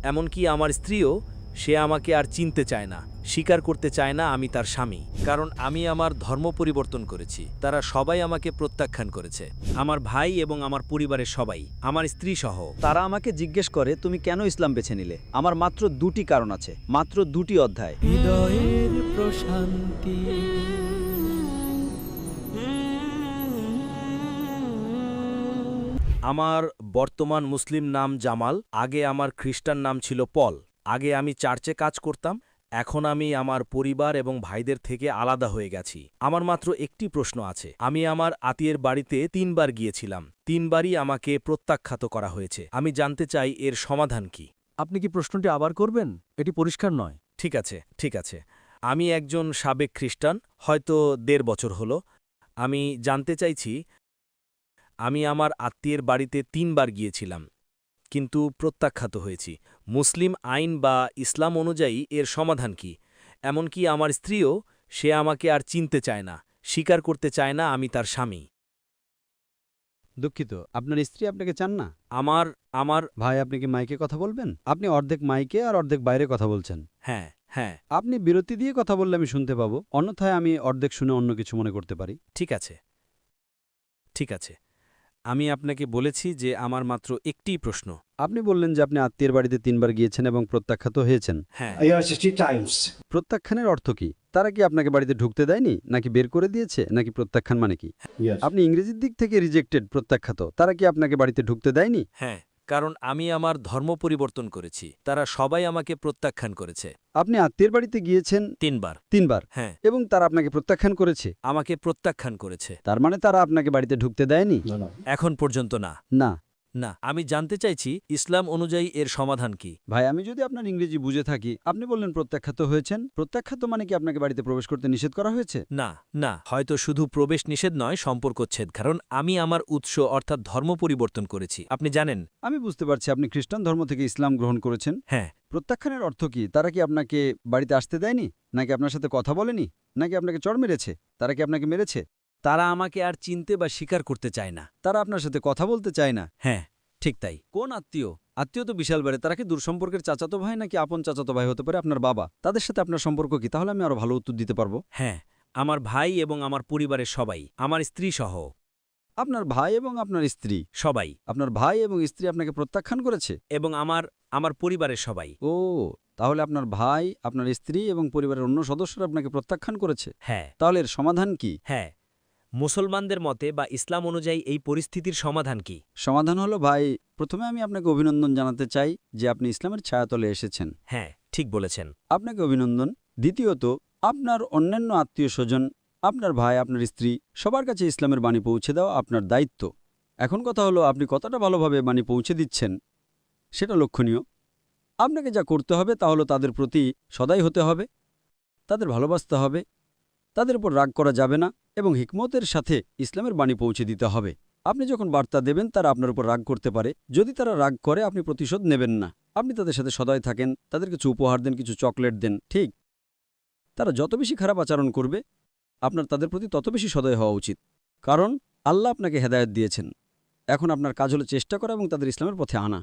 এমনকি আমার স্ত্রীও, সে আমাকে আর চিনতে চায় না, স্বীকার করতে চায় না আমি তার স্বামী। কারণ আমি আমার ধর্ম পরিবর্তন করেছি। তারা সবাই আমাকে প্রত্যাখ্যান করেছে। আমার ভাই এবং আমার পরিবারের সবাই, আমার স্ত্রী সহ। তারা আমাকে জিজ্ঞেস করে তুমি কেন ইসলাম বেছে নিলে। আমার মাত্র দুটি কারণ আছে, মাত্র দুটি অধ্যায়। হৃদয়ের প্রশান্তি। আমার বর্তমান মুসলিম নাম জামাল। আগে আমার খ্রিস্টান নাম ছিল পল। আগে আমি চার্চে কাজ করতাম। এখন আমি আমার পরিবার এবং ভাইদের থেকে আলাদা হয়ে গেছি। আমার মাত্র একটি প্রশ্ন আছে। আমি আমার আত্মীয়ের বাড়িতে ৩ বার গিয়েছিলাম। ৩ বারই আমাকে প্রত্যাখ্যাত করা হয়েছে। আমি জানতে চাই এর সমাধান কি। আপনি কি প্রশ্নটি আবার করবেন? এটি পরিষ্কার নয়। ঠিক আছে, ঠিক আছে। আমি একজন সাবেক খ্রিস্টান, হয়তো ১.৫ বছর হলো। আমি জানতে চাইছি, আমি আমার আত্মীয়ের বাড়িতে ৩ বার গিয়েছিলাম, কিন্তু প্রত্যাখ্যাত হয়েছি। মুসলিম আইন বা ইসলাম অনুযায়ী এর সমাধান কি? এমনকি আমার স্ত্রীও, সে আমাকে আর চিনতে চায় না, স্বীকার করতে চায় না আমি তার স্বামী। দুঃখিত, আপনার স্ত্রী আপনাকে চান না? আমার ভাই, আপনি কি মাইকে কথা বলবেন? আপনি অর্ধেক মাইকে আর অর্ধেক বাইরে কথা বলছেন। হ্যাঁ, হ্যাঁ। আপনি বিরতি দিয়ে কথা বললে আমি শুনতে পাবো, অন্যথায় আমি অর্ধেক শুনে অন্য কিছু মনে করতে পারি। ঠিক আছে, ঠিক আছে। আমি আপনাকে বলেছি যে আমার মাত্র একটিই প্রশ্ন। আপনি বললেন যে আপনি আত্মীয়ের বাড়িতে ৩ বার গিয়েছেন এবং প্রত্যাখ্যাত হয়েছেন। হ্যাঁ। Yes, 3 times. প্রত্যাখ্যানের অর্থ কি? তারা কি আপনাকে বাড়িতে ঢুকতে দেয়নি, নাকি বের করে দিয়েছে, নাকি প্রত্যাখ্যান মানে কি? Yes. আপনি ইংরেজির দিক থেকে রিজেক্টেড, প্রত্যাখ্যাত। তারা কি আপনাকে বাড়িতে ঢুকতে দেয়নি? হ্যাঁ, কারণ আমি আমার ধর্ম পরিবর্তন করেছি। তারা সবাই আমাকে প্রত্যাখ্যান করেছে। আপনি আত্মীয়ের বাড়িতে গিয়েছেন ৩ বার। ৩ বার, হ্যাঁ, এবং তারা আপনাকে প্রত্যাখ্যান করেছে। আমাকে প্রত্যাখ্যান করেছে। তার মানে তারা আপনাকে বাড়িতে ঢুকতে দেয়নি? No, no. এখন পর্যন্ত না। না। না, আমি জানতে চাইছি ইসলাম অনুযায়ী এর সমাধান কি। ভাই, আমি যদি আপনার ইংরেজি বুঝে থাকি, আপনি বললেন প্রত্যাখ্যাত হয়েছেন। প্রত্যাখ্যাত মানে কি আপনাকে বাড়িতে প্রবেশ করতে নিষেধ করা হয়েছে? না, না, হয়তো শুধু প্রবেশ নিষেধ নয়, সম্পর্কচ্ছেদ। কারণ আমি আমার উৎস অর্থাৎ ধর্ম পরিবর্তন করেছি। আপনি জানেন। আমি বুঝতে পারছি আপনি খ্রিস্টান ধর্ম থেকে ইসলাম গ্রহণ করেছেন। হ্যাঁ। প্রত্যাখ্যানের অর্থ কি? তারা কি আপনাকে বাড়িতে আসতে দেয়নি, নাকি আপনার সাথে কথা বলেনি, নাকি আপনাকে চড় মেরেছে? তারা কি আপনাকে মেরেছে? তারা আমাকে আর চিনতে বা স্বীকার করতে চায় না। তারা আপনার সাথে কথা বলতে চায় না? হ্যাঁ, ঠিক তাই। কোন আত্মীয়? আত্মীয় তো বিশাল বাড়ে। তারা কি দূরসম্পর্কের চাচাতো ভাই, নাকি আপন চাচাতো ভাই হতে পারে আপনার বাবা? তাদের সাথে আপনার সম্পর্ক কি? তাহলে আমি আরো ভালো উত্তর দিতে পারবো। হ্যাঁ, আমার ভাই এবং আমার পরিবারের সবাই, আমার স্ত্রী সহ। আপনার ভাই এবং আপনার স্ত্রী? সবাই। আপনার ভাই এবং স্ত্রী আপনাকে প্রত্যাখ্যান করেছে? এবং আমার পরিবারের সবাই। ও, তাহলে আপনার ভাই, আপনার স্ত্রী এবং পরিবারের অন্য সদস্যরা আপনাকে প্রত্যাখ্যান করেছে। হ্যাঁ। তাহলে এর সমাধান কি? হ্যাঁ, মুসলমানদের মতে বা ইসলাম অনুযায়ী এই পরিস্থিতির সমাধান কি? সমাধান হলো, ভাই, প্রথমে আমি আপনাকে অভিনন্দন জানাতে চাই যে আপনি ইসলামের ছায়াতলে এসেছেন। হ্যাঁ, ঠিক বলেছেন। আপনাকে অভিনন্দন। দ্বিতীয়ত, আপনার অন্যান্য আত্মীয় স্বজন, আপনার ভাই, আপনার স্ত্রী, সবার কাছে ইসলামের বাণী পৌঁছে দেওয়া আপনার দায়িত্ব। এখন কথা হলো, আপনি কতটা ভালোভাবে বাণী পৌঁছে দিচ্ছেন সেটা লক্ষণীয়। আপনাকে যা করতে হবে তা হলো তাদের প্রতি সদয় হতে হবে, তাদের ভালোবাসতে হবে, তাদের উপর রাগ করা যাবে না, এবং হিকমতের সাথে ইসলামের বাণী পৌঁছে দিতে হবে। আপনি যখন বার্তা দেবেন তারা আপনার উপর রাগ করতে পারে। যদি তারা রাগ করে, আপনি প্রতিশোধ নেবেন না। আপনি তাদের সাথে সদয় থাকেন, তাদের কিছু উপহার দেন, কিছু চকলেট দেন। ঠিক, তারা যত বেশি খারাপ আচরণ করবে, আপনার তাদের প্রতি তত বেশি সদয় হওয়া উচিত। কারণ আল্লাহ আপনাকে হেদায়েত দিয়েছেন। এখন আপনার কাজ হলো চেষ্টা করা এবং তাদের ইসলামের পথে আনা।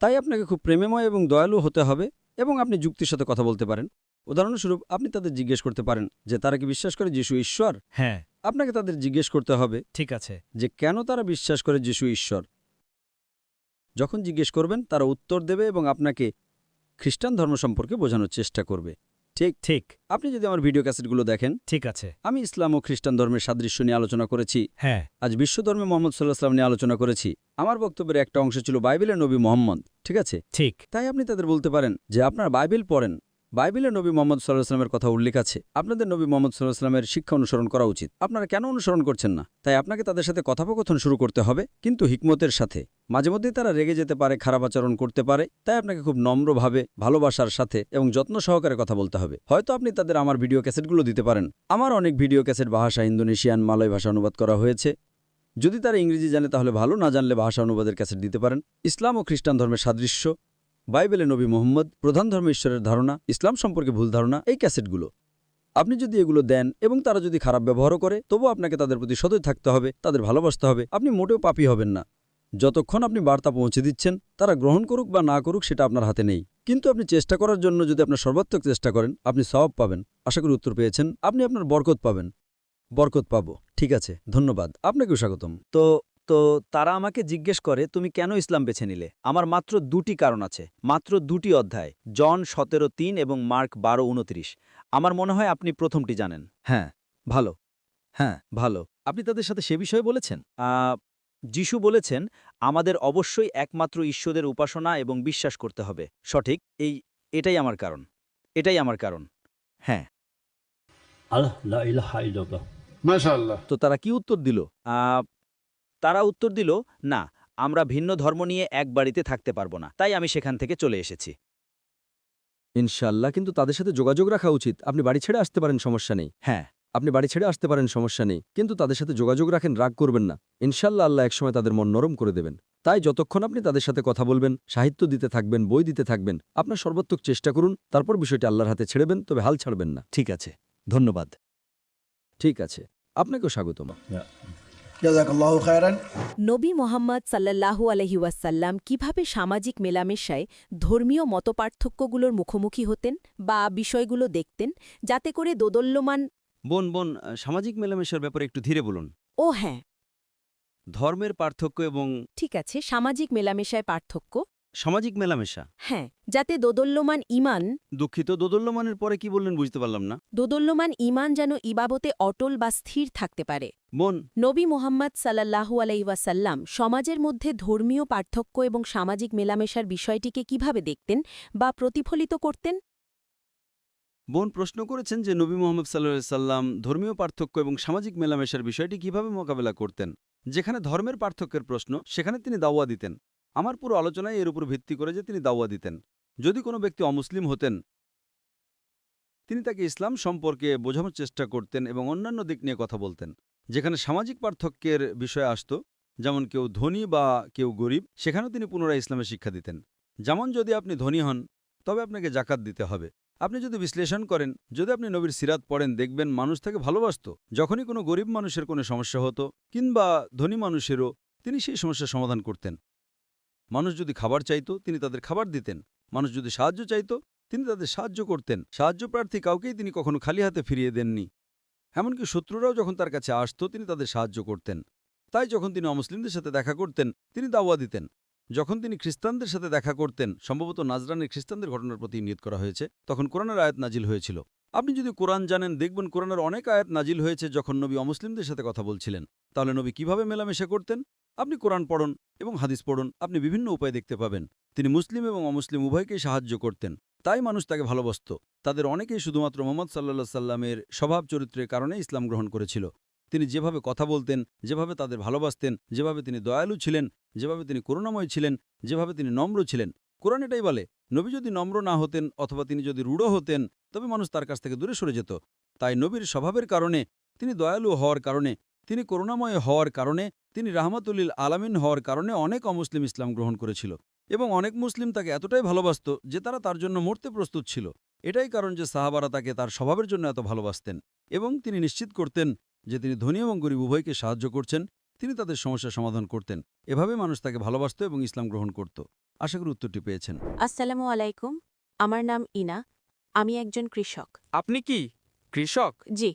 তাই আপনাকে খুব প্রেমময় এবং দয়ালু হতে হবে, এবং আপনি যুক্তির সাথে কথা বলতে পারেন। উদাহরণস্বরূপ, আপনি তাদের জিজ্ঞেস করতে পারেন যে তারা কি বিশ্বাস করে যিশু ঈশ্বর। হ্যাঁ, আপনাকে তাদের জিজ্ঞেস করতে হবে ঠিক আছে। যে কেন তারা বিশ্বাস করে যিশু ঈশ্বর। যখন জিজ্ঞেস করবেন, তারা উত্তর দেবে এবং আপনাকে খ্রিস্টান ধর্ম সম্পর্কে বোঝানোর চেষ্টা করবে। ঠিক ঠিক। আপনি যদি আমার ভিডিও ক্যাসেটগুলো দেখেন, ঠিক আছে। আমি ইসলাম ও খ্রিস্টান ধর্মের সাদৃশ্য নিয়ে আলোচনা করেছি। হ্যাঁ। আজ বিশ্বধর্মে মোহাম্মদ সাল্লাহ সাল্লাম নিয়ে আলোচনা করেছি। আমার বক্তব্যের একটা অংশ ছিল বাইবেলের নবী মোহাম্মদ। ঠিক আছে? ঠিক। তাই আপনি তাদের বলতে পারেন যে আপনার বাইবেল পড়েন, বাইবেলে নবী মোহাম্মদ সাল্লাহ সাল্লামের কথা উল্লেখ আছে। আপনাদের নবী মোহাম্মদ সাল্লাহ সাল্লামের শিক্ষা অনুসরণ করা উচিত। আপনারা কেন অনুসরণ করছেন না? তাই আপনাকে তাদের সাথে কথোপকথন শুরু করতে হবে, কিন্তু হিকমতের সাথে। মাঝে মধ্যেই তারা রেগে যেতে পারে, খারাপ আচরণ করতে পারে। তাই আপনাকে খুব নম্রভাবে, ভালোবাসার সাথে এবং যত্ন সহকারে কথা বলতে হবে। হয়তো আপনি তাদের আমার ভিডিও ক্যাসেটগুলো দিতে পারেন। আমার অনেক ভিডিও ক্যাসেট ভাষা ইন্দোনেশিয়ান, মালয় ভাষা অনুবাদ করা হয়েছে। যদি তারা ইংরেজি জানে তাহলে ভালো, না জানলে ভাষা অনুবাদের ক্যাসেট দিতে পারেন। ইসলাম ও খ্রিস্টান ধর্মের সাদৃশ্য, বাইবেলে নবী মোহাম্মদ, প্রধান ধর্ম ঈশ্বরের ধারণা, ইসলাম সম্পর্কে ভুল ধারণা, এই ক্যাসেটগুলো আপনি যদি এগুলো দেন এবং তারা যদি খারাপ ব্যবহারও করে, তবুও আপনাকে তাদের প্রতি সদয় থাকতে হবে, তাদের ভালোবাসতে হবে। আপনি মোটেও পাপী হবেন না। যতক্ষণ আপনি বার্তা পৌঁছে দিচ্ছেন তারা গ্রহণ করুক বা না করুক সেটা আপনার হাতে নেই, কিন্তু আপনি চেষ্টা করার জন্য যদি আপনার সর্বাত্মক চেষ্টা করেন আপনি সওয়াব পাবেন। আশা করি উত্তর পেয়েছেন। আপনি আপনার বরকত পাবেন। বরকত পাবো। ঠিক আছে, ধন্যবাদ। আপনাকেও স্বাগতম। তো তো তারা আমাকে জিজ্ঞেস করে তুমি কেন ইসলাম বেছে নিলে। আমার মাত্র 2টি কারণ আছে, মাত্র 2টি অধ্যায়, জন 17:3 এবং মার্ক 12:29। আমার মনে হয় আপনি প্রথমটি জানেন। হ্যাঁ, ভালো। হ্যাঁ, ভালো। আপনি তাদের সাথে সে বিষয়ে বলেছেন? যিশু বলেছেন আমাদের অবশ্যই একমাত্র ঈশ্বরের উপাসনা এবং বিশ্বাস করতে হবে। সঠিক, এটাই আমার কারণ। এটাই আমার কারণ। হ্যাঁ। Allah, la ilaha illallah. মাশাআল্লাহ। তো তারা কি উত্তর দিল? তারা উত্তর দিল, না, আমরা ভিন্ন ধর্ম নিয়ে এক বাড়িতে থাকতে পারবো না, তাই আমি সেখান থেকে চলে এসেছি। ইনশাআল্লাহ, কিন্তু তাদের সাথে যোগাযোগ রাখা উচিত। আপনি বাড়ি ছেড়ে আসতে পারেন, সমস্যা নেই। হ্যাঁ। আপনি বাড়ি ছেড়ে আসতে পারেন, সমস্যা নেই, কিন্তু তাদের সাথে যোগাযোগ রাখেন, রাগ করবেন না। ইনশাআল্লাহ আল্লাহ একসময় তাদের মন নরম করে দেবেন। তাই যতক্ষণ আপনি তাদের সাথে কথা বলবেন, সাহিত্য দিতে থাকবেন, বই দিতে থাকবেন, আপনার সর্বাত্মক চেষ্টা করুন, তারপর বিষয়টি আল্লাহর হাতে ছেড়েবেন, তবে হাল ছাড়বেন না। ঠিক আছে, ধন্যবাদ। ঠিক আছে, আপনাকেও স্বাগতম। জাযাকাল্লাহু খায়রান। নবী মোহাম্মদ সাল্লাল্লাহু আলহি ওয়াসাল্লাম কিভাবে সামাজিক মেলামেশায় ধর্মীয় মতপার্থক্যগুলোর মুখোমুখি হতেন বা বিষয়গুলো দেখতেন, যাতে করে দোদল্যমান। বোন, সামাজিক মেলামেশার ব্যাপারে একটু ধীরে বলুন। ও হ্যাঁ, ধর্মের পার্থক্য এবং ঠিক আছে, সামাজিক মেলামেশায় পার্থক্য। সামাজিক মেলামেশা। হ্যাঁ, যাতে দোদল্যমান ঈমান। দুঃখিত, দোদল্যমানের পরে কি বললেন বুঝতে পারলাম না। দোদল্যমান ঈমান যেন ইবাবতে অটল বা স্থির থাকতে পারে। বোন, নবী মোহাম্মদ সাল্লাল্লাহু আলাইহি ওয়াসাল্লাম সমাজের মধ্যে ধর্মীয় পার্থক্য এবং সামাজিক মেলামেশার বিষয়টিকে কিভাবে দেখতেন বা প্রতিফলিত করতেন। প্রশ্ন করেছেন যে নবী মোহাম্মদ সাল্লাল্লাহু সাল্লাম ধর্মীয় পার্থক্য এবং সামাজিক মেলামেশার বিষয়টি কিভাবে মোকাবেলা করতেন। যেখানে ধর্মের পার্থক্যের প্রশ্ন, সেখানে তিনি দাওয়া দিতেন। আমার পুরো আলোচনায় এর উপর ভিত্তি করে যে তিনি দাওয়া দিতেন। যদি কোনো ব্যক্তি অমুসলিম হতেন, তিনি তাকে ইসলাম সম্পর্কে বোঝানোর চেষ্টা করতেন এবং অন্যান্য দিক নিয়ে কথা বলতেন। যেখানে সামাজিক পার্থক্যের বিষয় আসত, যেমন কেউ ধনী বা কেউ গরিব, সেখানেও তিনি পুনরায় ইসলামের শিক্ষা দিতেন। যেমন যদি আপনি ধনী হন তবে আপনাকে জাকাত দিতে হবে। আপনি যদি বিশ্লেষণ করেন, যদি আপনি নবীর সিরাত পড়েন, দেখবেন মানুষ তাকে ভালোবাসত। যখনই কোনো গরিব মানুষের কোনো সমস্যা হতো কিংবা ধনী মানুষেরও, তিনি সেই সমস্যার সমাধান করতেন। মানুষ যদি খাবার চাইতো তিনি তাদের খাবার দিতেন। মানুষ যদি সাহায্য চাইতো তিনি তাদের সাহায্য করতেন। সাহায্য প্রার্থী কাউকেই তিনি কখনো খালি হাতে ফিরিয়ে দেননি। এমনকি শত্রুরাও যখন তার কাছে আসতো তিনি তাদের সাহায্য করতেন। তাই যখন তিনি অমুসলিমদের সাথে দেখা করতেন তিনি দাওয়া দিতেন। যখন তিনি খ্রিস্টানদের সাথে দেখা করতেন, সম্ভবত নাজরানের খ্রিস্টানদের ঘটনার প্রতি ইঙ্গিত করা হয়েছে, তখন কোরআনের আয়াত নাজিল হয়েছিল। আপনি যদি কোরআন জানেন, দেখবেন কোরআনের অনেক আয়াত নাজিল হয়েছে যখন নবী অমুসলিমদের সাথে কথা বলছিলেন। তাহলে নবী কিভাবে মেলামেশা করতেন? আপনি কোরআন পড়ুন এবং হাদিস পড়ুন, আপনি বিভিন্ন উপায় দেখতে পাবেন। তিনি মুসলিম এবং অমুসলিম উভয়কেই সাহায্য করতেন। তাই মানুষ তাকে ভালোবাসত। তাদের অনেকেই শুধুমাত্র মোহাম্মদ সাল্লাল্লাহু সাল্লামের স্বভাব চরিত্রের কারণে ইসলাম গ্রহণ করেছিল। তিনি যেভাবে কথা বলতেন, যেভাবে তাদের ভালোবাসতেন, যেভাবে তিনি দয়ালু ছিলেন, যেভাবে তিনি করুণাময় ছিলেন, যেভাবে তিনি নম্র ছিলেন। কোরআন এটাই বলে, নবী যদি নম্র না হতেন অথবা তিনি যদি রূঢ় হতেন তবে মানুষ তার কাছ থেকে দূরে সরে যেত। তাই নবীর স্বভাবের কারণে, তিনি দয়ালু হওয়ার কারণে, তিনি করুণাময় হওয়ার কারণে, তিনি রাহমাতুল আলামিন হওয়ার কারণে অনেক অমুসলিম ইসলাম গ্রহণ করেছিল এবং অনেক মুসলিম তাকে এতটাই ভালোবাসত যে তারা তার জন্য মরতে প্রস্তুত ছিল। এটাই কারণ যে সাহাবারা তাকে তার স্বভাবের জন্য এত ভালোবাসতেন এবং তিনি নিশ্চিত করতেন যে তিনি ধনী এবং গরিব উভয়কে সাহায্য করছেন, তিনি তাদের সমস্যার সমাধান করতেন। এভাবে মানুষ তাকে ভালোবাসত এবং ইসলাম গ্রহণ করত। আশা করি উত্তরটি পেয়েছেন। আসসালামু আলাইকুম, আমার নাম ইনা, আমি একজন কৃষক। আপনি কি কৃষক? জি,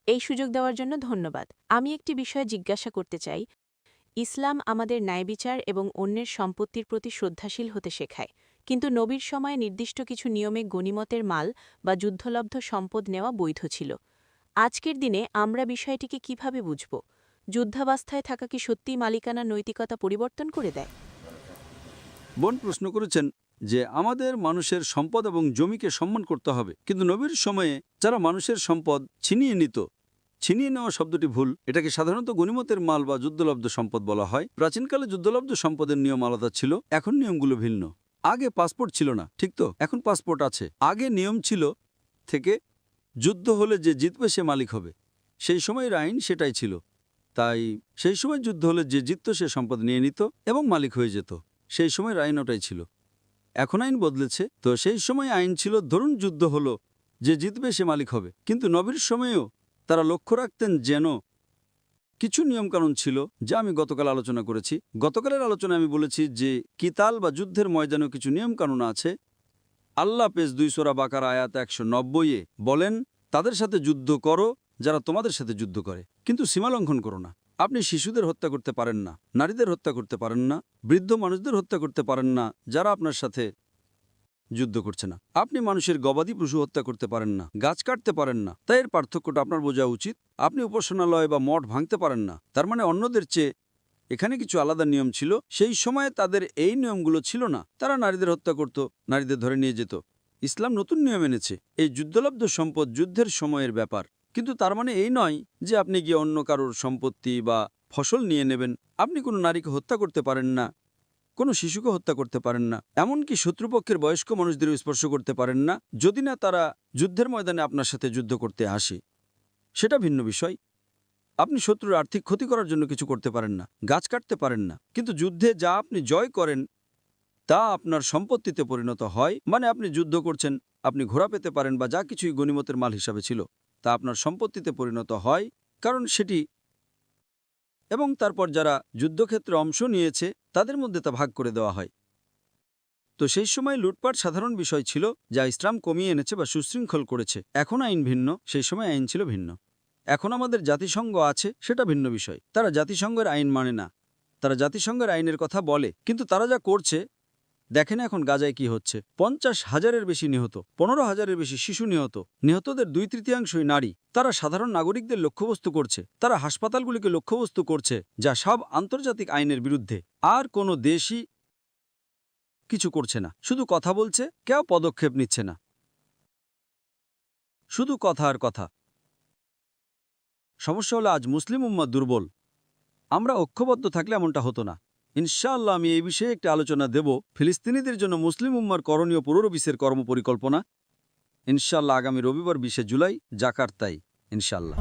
এই সুযোগ দেওয়ার জন্য ধন্যবাদ। আমি একটি বিষয় জিজ্ঞাসা করতে চাই। ইসলাম আমাদের ন্যায়বিচার এবং অন্যের সম্পত্তির প্রতি শ্রদ্ধাশীল হতে শেখায়, কিন্তু নবীর সময়ে নির্দিষ্ট কিছু নিয়মে গনিমতের মাল বা যুদ্ধলব্ধ সম্পদ নেওয়া বৈধ ছিল। আজকের দিনে আমরা বিষয়টিকে কিভাবে বুঝব? যুদ্ধাবস্থায় থাকা কি সত্যিই মালিকানা নৈতিকতা পরিবর্তন করে দেয়? প্রশ্ন করেছেন যে আমাদের মানুষের সম্পদ এবং জমিকে সম্মান করতে হবে, কিন্তু নবীর সময়ে যারা মানুষের সম্পদ ছিনিয়ে নিত, ছিনিয়ে নেওয়া শব্দটি ভুল। এটাকে সাধারণত গনিমতের মাল বা যুদ্ধলব্ধ সম্পদ বলা হয়। প্রাচীনকালে যুদ্ধলব্ধ সম্পদের নিয়ম আলাদা ছিল, এখন নিয়মগুলো ভিন্ন। আগে পাসপোর্ট ছিল না, ঠিক তো? এখন পাসপোর্ট আছে। আগে নিয়ম ছিল থেকে যুদ্ধ হলে যে জিতবে সে মালিক হবে। সেই সময়ের আইন সেটাই ছিল। তাই সেই সময় যুদ্ধ হলে যে জিতত সে সম্পদ নিয়ে নিত এবং মালিক হয়ে যেত। সেই সময়ের আইন ওটাই ছিল। এখন আইন বদলেছে। তো সেই সময় আইন ছিল ধরুন যুদ্ধ হলো, যে জিতবে সে মালিক হবে। কিন্তু নবীর সময়েও তারা লক্ষ্য রাখতেন যেন কিছু নিয়মকানুন ছিল যা আমি গতকাল আলোচনা করেছি। গতকালের আলোচনায় আমি বলেছি যে কিতাল বা যুদ্ধের ময়দানেও কিছু নিয়মকানুন আছে। আল্লাহ পেজ 2 সূরা বাকারা আয়াত 190-এ বলেন, তাদের সাথে যুদ্ধ করো যারা তোমাদের সাথে যুদ্ধ করে, কিন্তু সীমালঙ্ঘন করো না। আপনি শিশুদের হত্যা করতে পারেন না, নারীদের হত্যা করতে পারেন না, বৃদ্ধ মানুষদের হত্যা করতে পারেন না যারা আপনার সাথে যুদ্ধ করছে না। আপনি মানুষের গবাদি পশু হত্যা করতে পারেন না, গাছ কাটতে পারেন না। তাই এর পার্থক্যটা আপনার বোঝা উচিত। আপনি উপাসনালয় বা মঠ ভাঙতে পারেন না, তার মানে অন্যদের চেয়ে এখানে কিছু আলাদা নিয়ম ছিল। সেই সময়ে তাদের এই নিয়মগুলো ছিল না। তারা নারীদের হত্যা করত, নারীদের ধরে নিয়ে যেত। ইসলাম নতুন নিয়ম এনেছে। এই যুদ্ধলব্ধ সম্পদ যুদ্ধের সময়ের ব্যাপার, কিন্তু তার মানে এই নয় যে আপনি গিয়ে অন্য কারোর সম্পত্তি বা ফসল নিয়ে নেবেন। আপনি কোনো নারীকে হত্যা করতে পারেন না, কোনো শিশুকে হত্যা করতে পারেন না, এমনকি শত্রুপক্ষের বয়স্ক মানুষদেরও স্পর্শ করতে পারেন না, যদি না তারা যুদ্ধের ময়দানে আপনার সাথে যুদ্ধ করতে আসে। সেটা ভিন্ন বিষয়। আপনি শত্রুর আর্থিক ক্ষতি করার জন্য কিছু করতে পারেন না, গাছ কাটতে পারেন না, কিন্তু যুদ্ধে যা আপনি জয় করেন তা আপনার সম্পত্তিতে পরিণত হয়। মানে আপনি যুদ্ধ করছেন, আপনি ঘোড়া পেতে পারেন বা যা কিছুই গনিমতের মাল হিসাবে ছিল তা আপনার সম্পত্তিতে পরিণত হয়, কারণ সেটি। এবং তারপর যারা যুদ্ধক্ষেত্রে অংশ নিয়েছে তাদের মধ্যে তা ভাগ করে দেওয়া হয়। তো সেই সময় লুটপাট সাধারণ বিষয় ছিল যা ইসলাম কমিয়ে এনেছে বা সুশৃঙ্খল করেছে। এখন আইন ভিন্ন, সেই সময় আইন ছিল ভিন্ন। এখন আমাদের জাতিসংঘ আছে, সেটা ভিন্ন বিষয়। তারা জাতিসংঘের আইন মানে না, তারা জাতিসংঘের আইনের কথা বলে, কিন্তু তারা যা করছে দেখেন এখন গাজায় কি হচ্ছে। 50,000-এর বেশি নিহত, 15,000-এর বেশি শিশু নিহত, নিহতদের 2/3 নারী। তারা সাধারণ নাগরিকদের লক্ষ্যবস্তু করছে, তারা হাসপাতালগুলিকে লক্ষ্যবস্তু করছে, যা সব আন্তর্জাতিক আইনের বিরুদ্ধে। আর কোনো দেশই কিছু করছে না, শুধু কথা বলছে, কেউ পদক্ষেপ নিচ্ছে না, শুধু কথা আর কথা। সমস্যা হলো আজ মুসলিম উম্মাহ দুর্বল। আমরা ঐক্যবদ্ধ থাকলে এমনটা হতো না। ইনশাআল্লাহ আমি এই বিষয়ে একটি আলোচনা দেব, ফিলিস্তিনিদের জন্য মুসলিম উম্মার করণীয় পুনরবিশ্বের কর্মপরিকল্পনা। ইনশাআল্লাহ আগামী রবিবার 20 জুলাই জাকার্তায়, ইনশাআল্লাহ।